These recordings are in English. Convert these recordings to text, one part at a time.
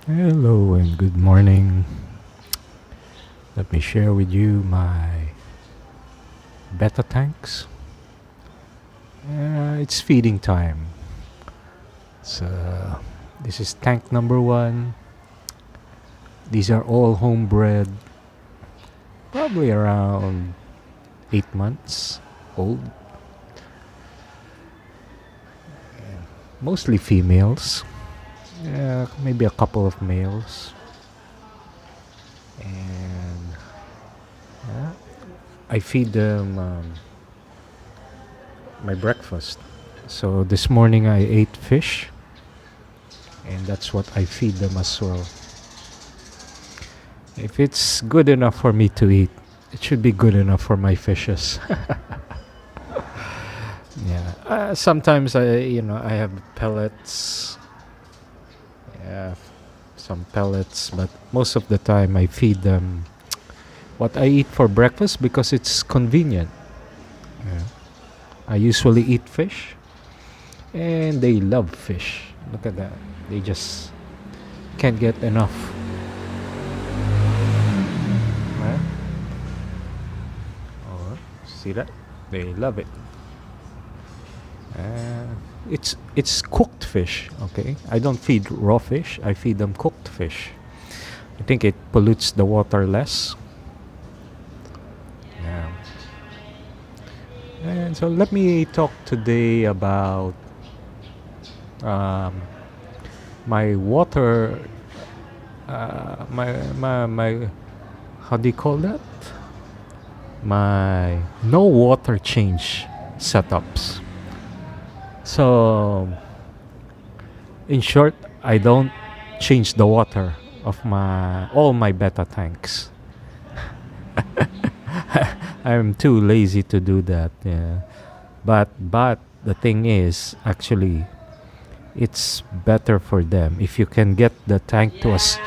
Hello and good morning. Let me share with you my betta tanks. It's feeding time. So this is tank number 1. These are all homebred, probably around 8 months old. Mostly females. Maybe a couple of males. And I feed them my breakfast. So this morning I ate fish, and that's what I feed them as well. If it's good enough for me to eat, it should be good enough for my fishes. Yeah. Sometimes I have pellets. Yeah, some pellets, but most of the time I feed them what I eat for breakfast because it's convenient. Yeah. I usually eat fish, and they love fish. Look at that. They just can't get enough. Right? Oh, see that? They love it. It's cooked fish, okay? I don't feed raw fish. I feed them cooked fish. I think it pollutes the water less. Yeah. And so let me talk today about my water, my how do you call that? My no water change setups. So, in short, I don't change the water of all my betta tanks. I'm too lazy to do that. Yeah. But the thing is, actually, it's better for them if you can get the tank to us.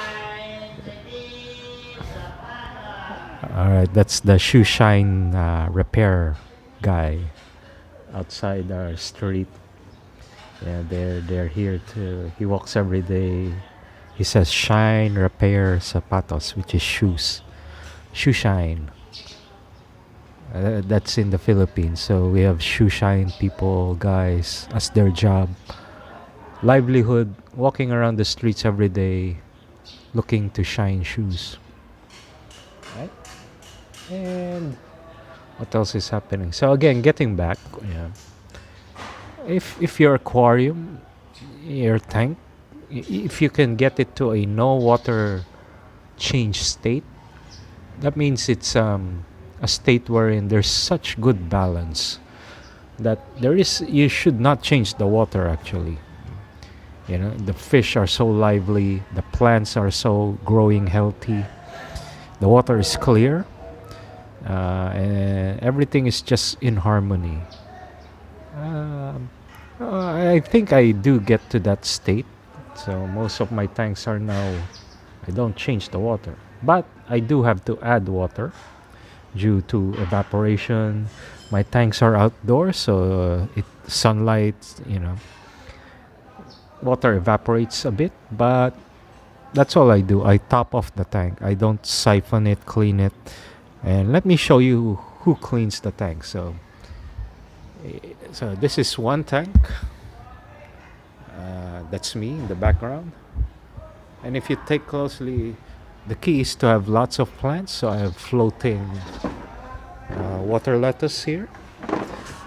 All right, that's the shoe shine repair guy outside our street. Yeah, they're here too. He walks every day. He says shine repair zapatos, which is shoes. Shoe shine. That's in the Philippines. So we have shoe shine people, guys, as their job. Livelihood, walking around the streets every day, looking to shine shoes. Right? And what else is happening? So again, getting back, yeah. If your aquarium, your tank, if you can get it to a no water change state, that means it's a state wherein there's such good balance that you should not change the water actually. The fish are so lively, the plants are so growing healthy, the water is clear, and everything is just in harmony. I think I do get to that state. So most of my tanks are now, I don't change the water. But I do have to add water due to evaporation. My tanks are outdoors, so sunlight, water evaporates a bit. But that's all I do. I top off the tank. I don't siphon it, clean it. And let me show you who cleans the tank. So this is one tank. That's me in the background. And if you take closely, the key is to have lots of plants. So I have floating water lettuce here.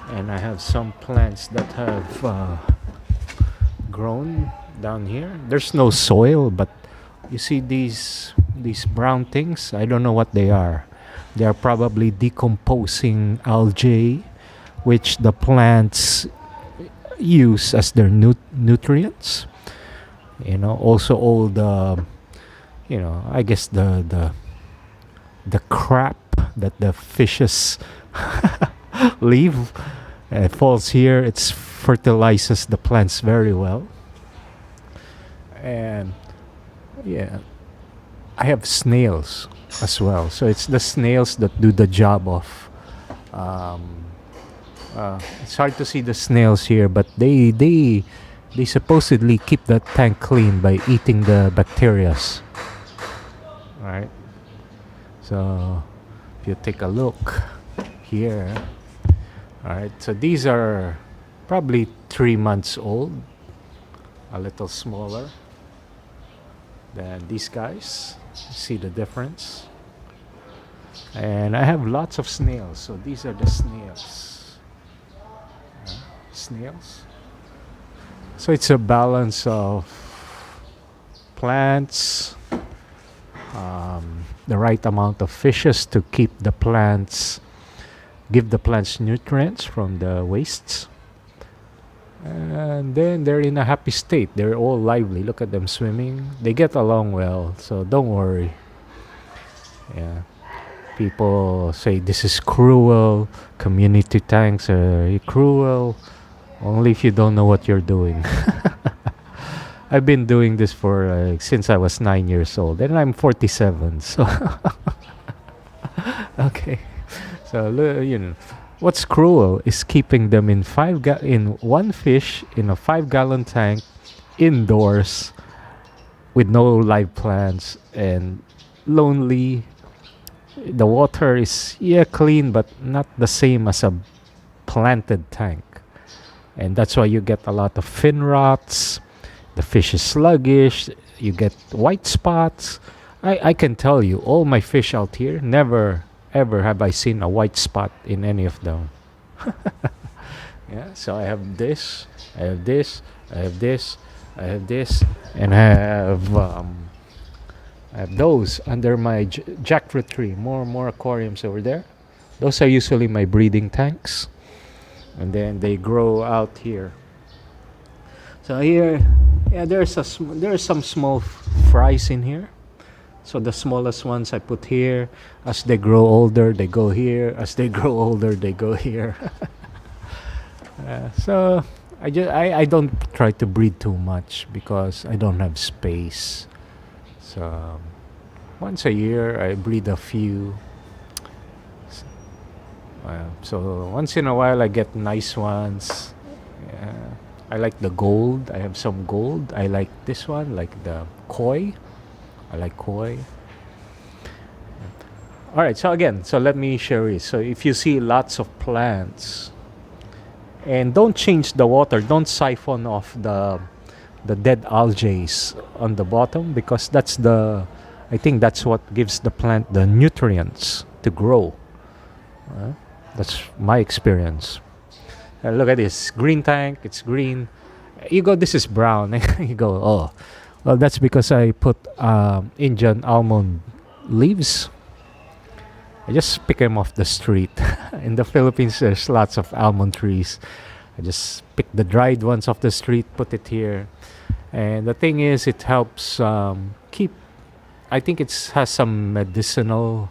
And I have some plants that have grown down here. There's no soil, but you see these brown things? I don't know what they are. They are probably decomposing algae, which the plants use as their nutrients. Also all the, I guess the crap that the fishes leave falls here. It fertilizes the plants very well. And yeah, I have snails as well. So it's the snails that do the job of it's hard to see the snails here, but they They supposedly keep the tank clean by eating the bacterias. Alright. So if you take a look here, alright, so these are probably 3 months old, a little smaller than these guys. See the difference? And I have lots of snails, so these are the snails. Snails. So it's a balance of plants, the right amount of fishes to keep the plants, give the plants nutrients from the wastes. And then they're in a happy state. They're all lively. Look at them swimming. They get along well, so don't worry. Yeah. People say this is cruel. Community tanks are cruel. Only if you don't know what you're doing. I've been doing this for since I was 9 years old, and I'm 47. So okay. So you know, what's cruel is keeping them in one fish in a 5-gallon tank indoors with no live plants and lonely. The water is clean, but not the same as a planted tank, and that's why you get a lot of fin rots. The fish is sluggish. You get white spots. I can tell you, all my fish out here, never ever have I seen a white spot in any of them. Yeah, so I have this, I have this, I have this, I have this, and I have those under my jackfruit tree. More aquariums over there. Those are usually my breeding tanks, and then they grow out here. So here, there's some small fries in here. So the smallest ones I put here. As they grow older, they go here. As they grow older, they go here. So I don't try to breed too much because I don't have space. So once a year I breed a few. So once in a while I get nice ones. I like the gold. I have some gold. I like this one, like the koi. I like koi. Alright, so again, let me share it. So if you see lots of plants, and don't change the water, don't siphon off the dead algae on the bottom, because I think that's what gives the plant the nutrients to grow. That's my experience. Look at this green tank. It's green. You go, this is brown. You go, oh, well, that's because I put Indian almond leaves. I just pick them off the street. In the Philippines, there's lots of almond trees. I just pick the dried ones off the street, put it here. And the thing is, it helps keep, I think it has some medicinal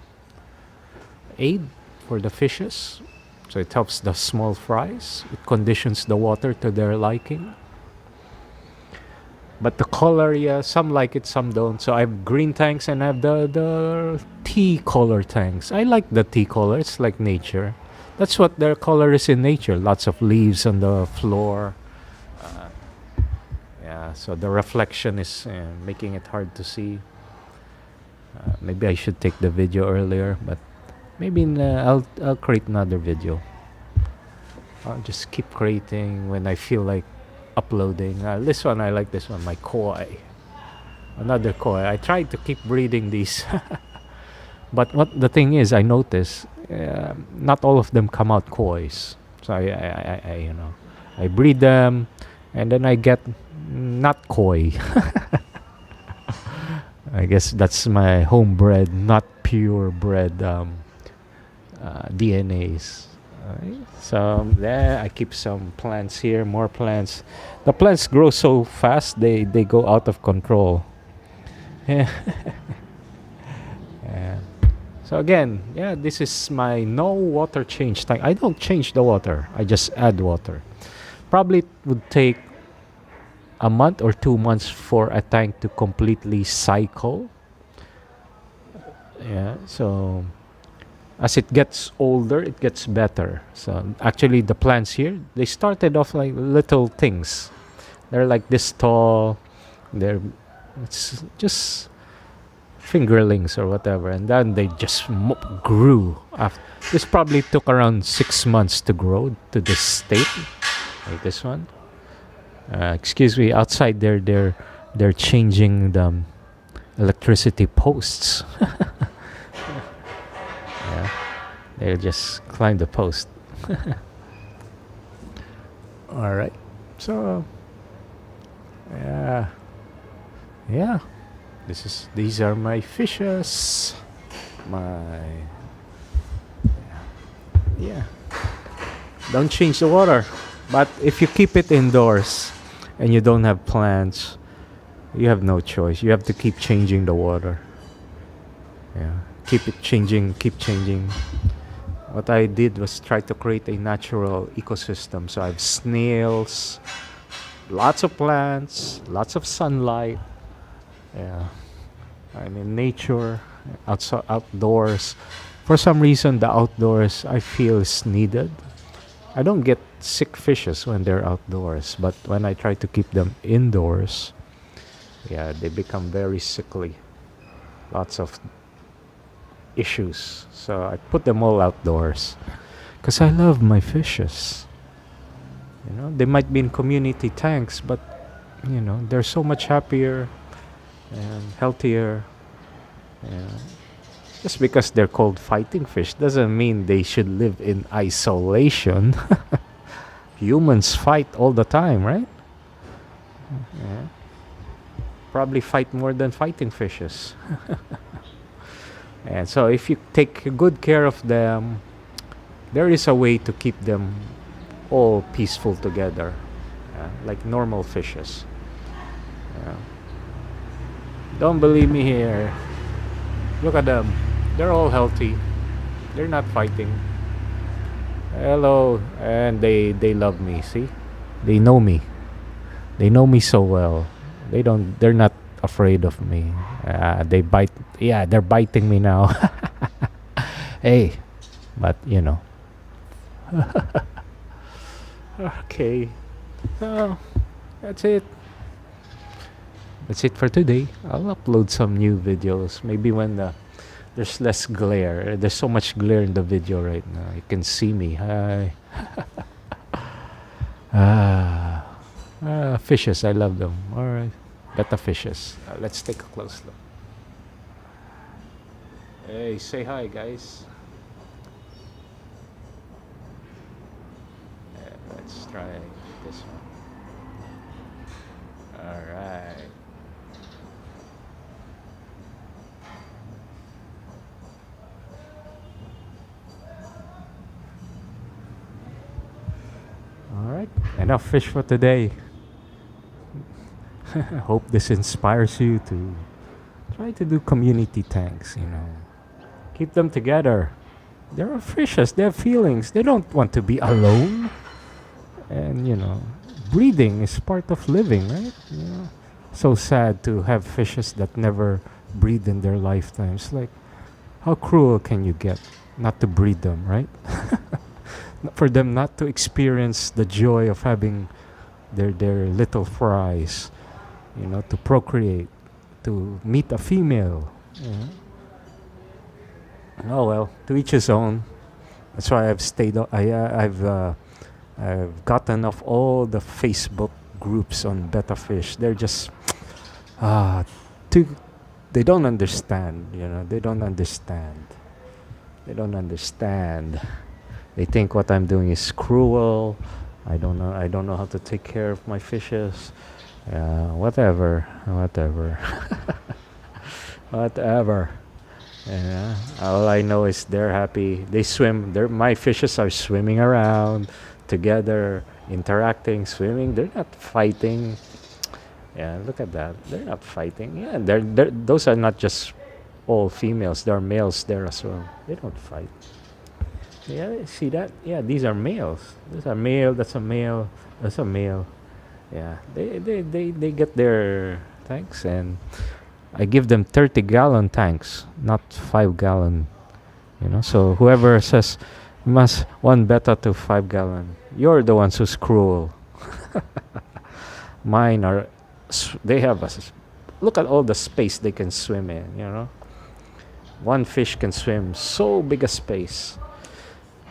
aid for the fishes. So it helps the small fries. It conditions the water to their liking. But the color, some like it, some don't. So I have green tanks and I have the tea color tanks. I like the tea color. It's like nature. That's what their color is in nature. Lots of leaves on the floor. So the reflection is making it hard to see. Maybe I should take the video earlier, but maybe I'll create another video. I'll just keep creating when I feel like uploading. This one, I like this one, my koi. Another koi. I tried to keep breeding these. But what the thing is, I notice not all of them come out kois. So I breed them, and then I get not koi. I guess that's my homebred, not purebred DNAs. So there I keep some plants here, more plants. The plants grow so fast, they go out of control. Yeah. So again, this is my no water change tank. I don't change the water, I just add water. Probably it would take a month or 2 months for a tank to completely cycle. So as it gets older, it gets better. So actually the plants here, they started off like little things, They're like this tall. They're it's just fingerlings or whatever, and then they just grew. After this probably took around 6 months to grow to this state, like this one. Excuse me. Outside there, they're changing the electricity posts. Yeah, they just climb the post. All right. So yeah. These are my fishes. My yeah. Don't change the water. But if you keep it indoors and you don't have plants, you have no choice. You have to keep changing the water. Yeah. Keep it changing, keep changing. What I did was try to create a natural ecosystem. So I have snails, lots of plants, lots of sunlight. Yeah. I'm in nature, outside, outdoors. For some reason, the outdoors I feel is needed. I don't get sick fishes when they're outdoors, but when I try to keep them indoors, yeah, they become very sickly. Lots of issues. So I put them all outdoors because I love my fishes. You know, they might be in community tanks, but you know, they're so much happier and healthier. Yeah. Just because they're called fighting fish doesn't mean they should live in isolation. Humans fight all the time, right? Yeah. Probably fight more than fighting fishes. And so if you take good care of them, there is a way to keep them all peaceful together, like normal fishes. Yeah. Don't believe me here. Look at them. They're all healthy. They're not fighting. Hello. And they love me. See? They know me. They know me so well. They're not afraid of me. They bite. Yeah, they're biting me now. Hey. But, you know. Okay. So, that's it. That's it for today. I'll upload some new videos. Maybe when there's less glare. There's so much glare in the video right now. You can see me. Hi. Fishes. I love them. All right. Betta fishes. Let's take a close look. Hey, say hi, guys. Let's try this one. All right. All right, enough fish for today. Hope this inspires you to try to do community tanks, you know. Keep them together. There are fishes, they have feelings. They don't want to be alone. And, you know, breeding is part of living, right? You know, so sad to have fishes that never breed in their lifetimes. Like, how cruel can you get not to breed them, right? For them not to experience the joy of having their little fries, you know, to procreate, to meet a female. You know? Oh well, to each his own. That's why I've stayed. I've gotten off all the Facebook groups on bettafish. They're just too. They don't understand. You know, they don't understand. They don't understand. They think what I'm doing is cruel. I don't know. I don't know how to take care of my fishes. Whatever. Whatever. Yeah. All I know is they're happy. They swim. My fishes are swimming around together, interacting, swimming. They're not fighting. Yeah. Look at that. They're not fighting. Yeah. Those are not just all females. There are males there as well. They don't fight. Yeah, see that? Yeah, these are males. These are male. That's a male. That's a male. Yeah, they get their tanks, and I give them 30-gallon tanks, not 5-gallon. You know, so whoever says must 1 betta to 5-gallon, you're the ones who's cruel. Mine are, they have look at all the space they can swim in, One fish can swim so big a space.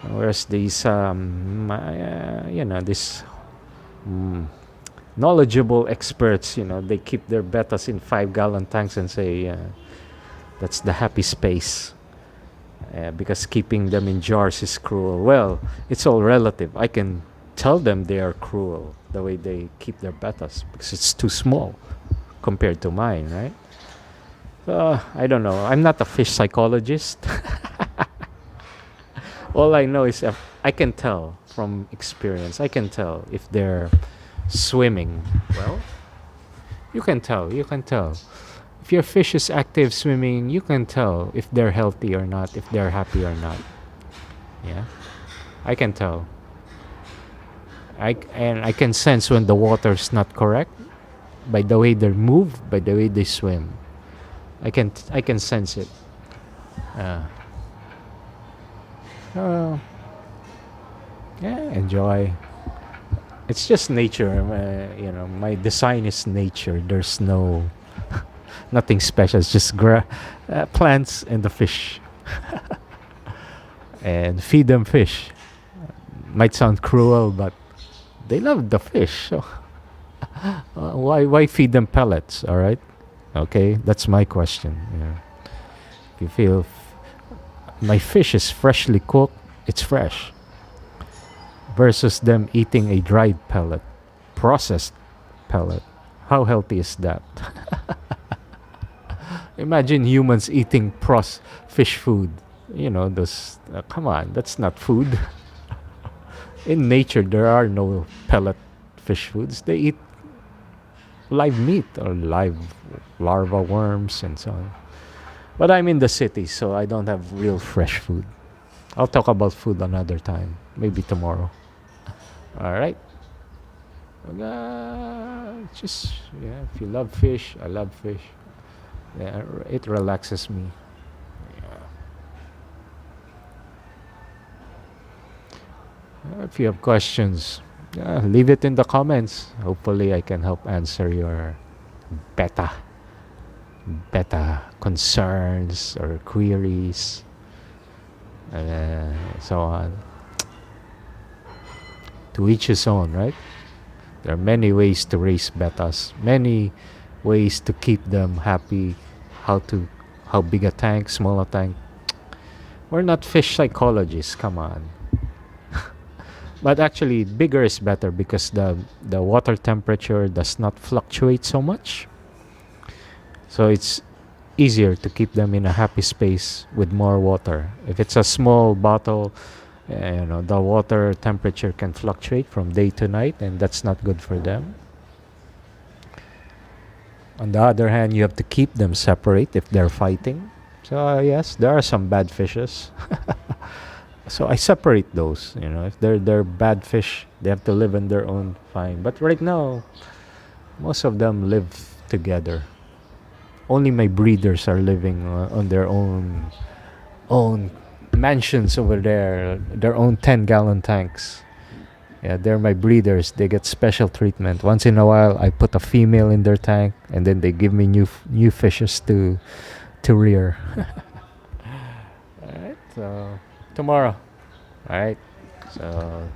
Whereas these, these mm, knowledgeable experts, they keep their bettas in 5-gallon tanks and say that's the happy space. Because keeping them in jars is cruel. Well, it's all relative. I can tell them they are cruel the way they keep their bettas because it's too small compared to mine, right? I don't know. I'm not a fish psychologist. All I know is I can tell from experience. I can tell if they're swimming well. You can tell. You can tell. If your fish is active swimming, you can tell if they're healthy or not, if they're happy or not. Yeah, I can tell. I can sense when the water's not correct by the way they move, by the way they swim. I can sense it. Uh, yeah, enjoy. It's just nature. My design is nature. There's nothing special. It's just plants and the fish. And feed them fish. Might sound cruel, but they love the fish. So why feed them pellets? All right. Okay, that's my question. If you feel my fish is freshly cooked, it's fresh. Versus them eating a dried pellet, processed pellet. How healthy is that? Imagine humans eating fish food. Those. Come on, that's not food. In nature, there are no pellet fish foods. They eat live meat or live larva worms and so on. But I'm in the city, so I don't have real fresh food. I'll talk about food another time, maybe tomorrow. All right. If you love fish, I love fish. Yeah, it relaxes me. If you have questions, leave it in the comments. Hopefully, I can help answer your betta concerns or queries, so on. To each his own, right? There are many ways to raise bettas, many ways to keep them happy. How big a tank, small a tank. We're not fish psychologists, come on. But actually, bigger is better because the water temperature does not fluctuate so much. So it's easier to keep them in a happy space with more water. If it's a small bottle, the water temperature can fluctuate from day to night, and that's not good for them. On the other hand, you have to keep them separate if they're fighting. So yes, there are some bad fishes. So I separate those. If they're bad fish, they have to live on their own, fine. But right now, most of them live together. Only my breeders are living on their own mansions over there, their own 10-gallon tanks. Yeah, they're my breeders. They get special treatment. Once in a while, I put a female in their tank, and then they give me new fishes to rear. All right. So tomorrow. All right. So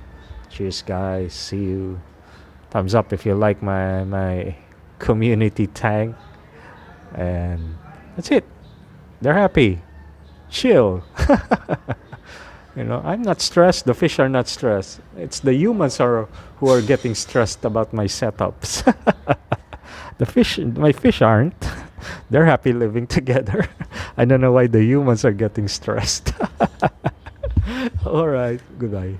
cheers, guys. See you. Thumbs up if you like my community tank. And that's it. They're happy. Chill. I'm not stressed. The fish are not stressed. It's the humans who are getting stressed about my setups. My fish aren't. They're happy living together. I don't know why the humans are getting stressed. All right. Goodbye.